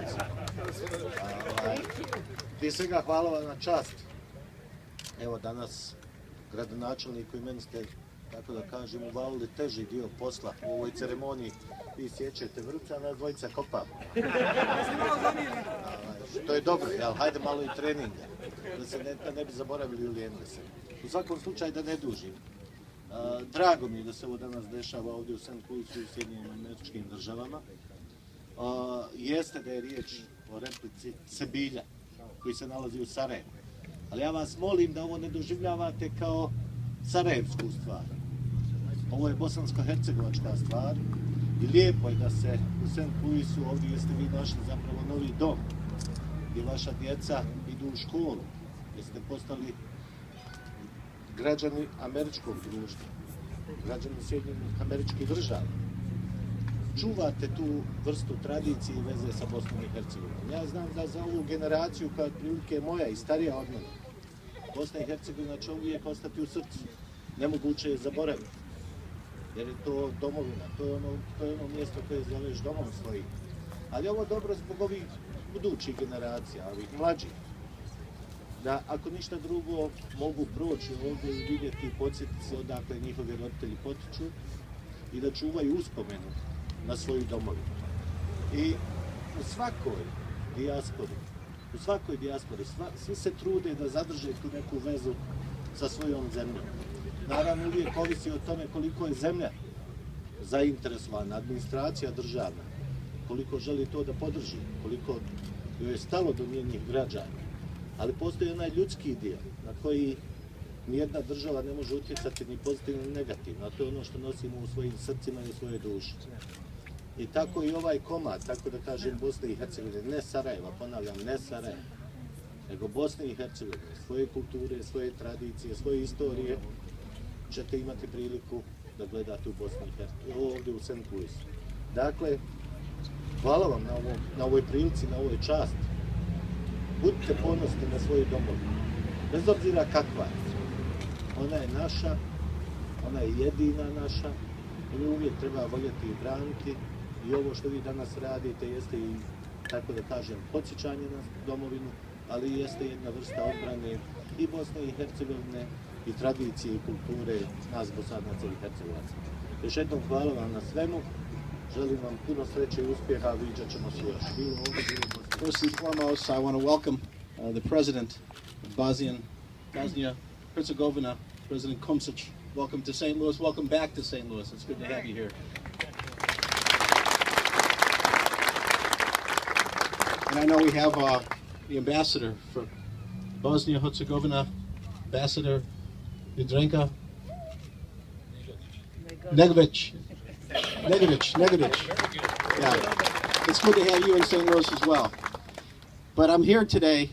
Hrvatskoj. Prije svega hvala vam na čast. Evo danas gradonačelniku i meni ste, tako da kažem, uvalili teži dio posla u ovoj ceremoniji. Vi sjećate vrpca, a nas dvojica kopamo. To je dobro, jel? Hajde malo i treninga, da se ne bi zaboravili i ulijenili se. U svakom slučaju da ne dužim. Drago mi je da se ovo danas dešava ovdje u St. Louisu i u Sjedinjenim Američkim Državama. Jeste da je riječ o replici Sebilja, koji se nalazi u Sarajevu. Ali ja vas molim da ovo ne doživljavate kao sarajevsku stvar. Ovo je bosansko-hercegovačka stvar i lijepo je da se u St. Louisu ovdje jeste vi našli zapravo novi dom, gdje vaša djeca idu u školu, gdje ste postali građani američkog društva, građani Sjedinjenih Američkih Država. Čuvate tu vrstu tradicije i veze sa Bosnom i Hercegovinom. Ja znam da za ovu generaciju, koja otprilike moja i starija od mene, Bosna i Hercegovina će uvijek ostati u srcu. Nemoguće je zaboraviti. Jer je to domovina, to je ono mjesto koje zoveš domom svojim. Ali ovo je dobro zbog ovih budućih generacija, ovih mlađih. Da ako ništa drugo mogu proći ovdje i vidjeti i podsjetiti se odakle njihovi roditelji potiču i da čuvaju uspomenu na svoju domovinu. I u svakoj dijaspori, svi se trude da zadrže tu neku vezu sa svojom zemljom. Naravno, uvijek ovisi o tome koliko je zemlja zainteresovana, administracija državna, koliko želi to da podrži, koliko joj je stalo do njenih građana. Ali postoji onaj ljudski dio na koji nijedna država ne može utjecati ni pozitivno ni negativno, a to je ono što nosimo u svojim srcima i u svojoj duši. I tako i ovaj komad, tako da kažem, Bosne i Hercegovine, ne Sarajeva, ponavljam, ne Sarajeva, nego Bosne i Hercegovine, svoje kulture, svoje tradicije, svoje istorije, ćete imati priliku da gledate u Bosni i Hercegovini, ovdje u St. Louisu. Dakle, hvala vam na ovoj prilici, na ovoj časti. Budite ponosni na svoju domovinu, bez obzira kakva je. Ona je naša, ona je jedina naša, i mi uvijek treba voljeti i braniti. I ovo što vi danas radite jeste i, tako da kažem, podsjećanje na domovinu, ali jeste jedna vrsta odbrane i Bosne i Hercegovine, i tradicije i kulture nas Bosanaca i Hercegovaca. Još jednom hvala vam na svemu, želim vam puno sreće i uspjeha, viđat ćemo se još. First and foremost, I want to welcome the president of Bosnia-Herzegovina, President Komšić. Welcome to St. Louis. Welcome back to St. Louis. It's good to have you here. And I know we have the ambassador for Bosnia-Herzegovina, Ambassador Jadranka Negović. Yeah, it's good to have you in St. Louis as well. But I'm here today,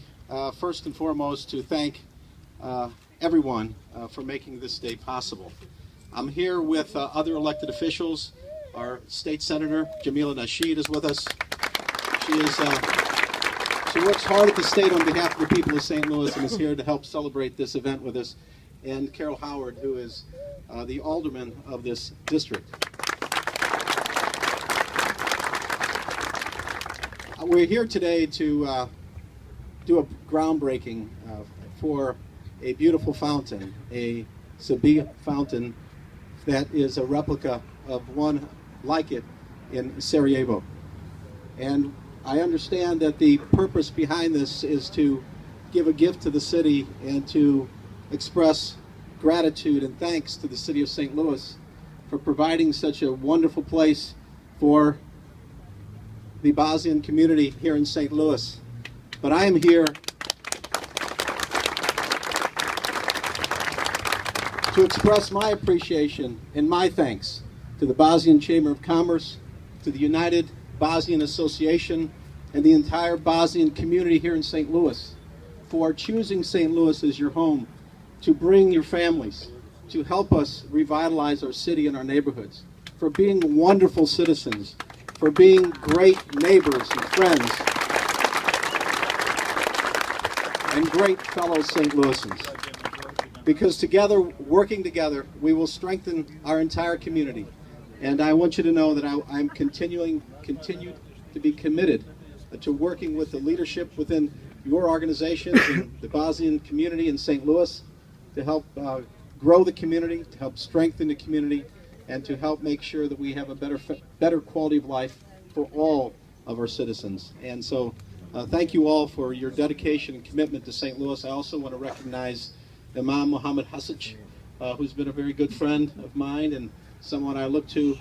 first and foremost, to thank everyone for making this day possible. I'm here with other elected officials. Our state senator, Jamila Nasheed, is with us. She works hard at the state on behalf of the people of St. Louis and is here to help celebrate this event with us. And Carol Howard, who is the alderman of this district. We're here today to do a groundbreaking for a beautiful fountain, a Sebilja fountain that is a replica of one like it in Sarajevo. And I understand that the purpose behind this is to give a gift to the city and to express gratitude and thanks to the city of St. Louis for providing such a wonderful place for the Bosnian community here in St. Louis. But I am here to express my appreciation and my thanks to the Bosnian Chamber of Commerce, to the United Bosnian Association, and the entire Bosnian community here in St. Louis for choosing St. Louis as your home, to bring your families, to help us revitalize our city and our neighborhoods, for being wonderful citizens, for being great neighbors and friends, and great fellow St. Louisans. Because together, working together, we will strengthen our entire community. And I want you to know that I'm continue to be committed to working with the leadership within your organizations and the Bosnian community in St. Louis to help grow the community, to help strengthen the community, and to help make sure that we have a better quality of life for all of our citizens. And so thank you all for your dedication and commitment to St. Louis. I also want to recognize Imam Muhammad Hasic, who's been a very good friend of mine and someone I look to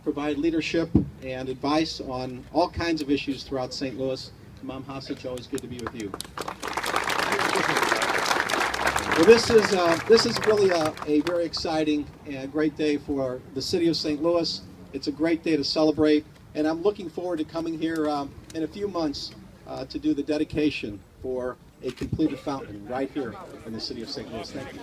provide leadership and advice on all kinds of issues throughout St. Louis. Imam Hasic, always good to be with you. Well, this is really a very exciting and great day for the city of St. Louis. It's a great day to celebrate, and I'm looking forward to coming here in a few months to do the dedication for a completed fountain right here in the city of St. Louis. Thank you.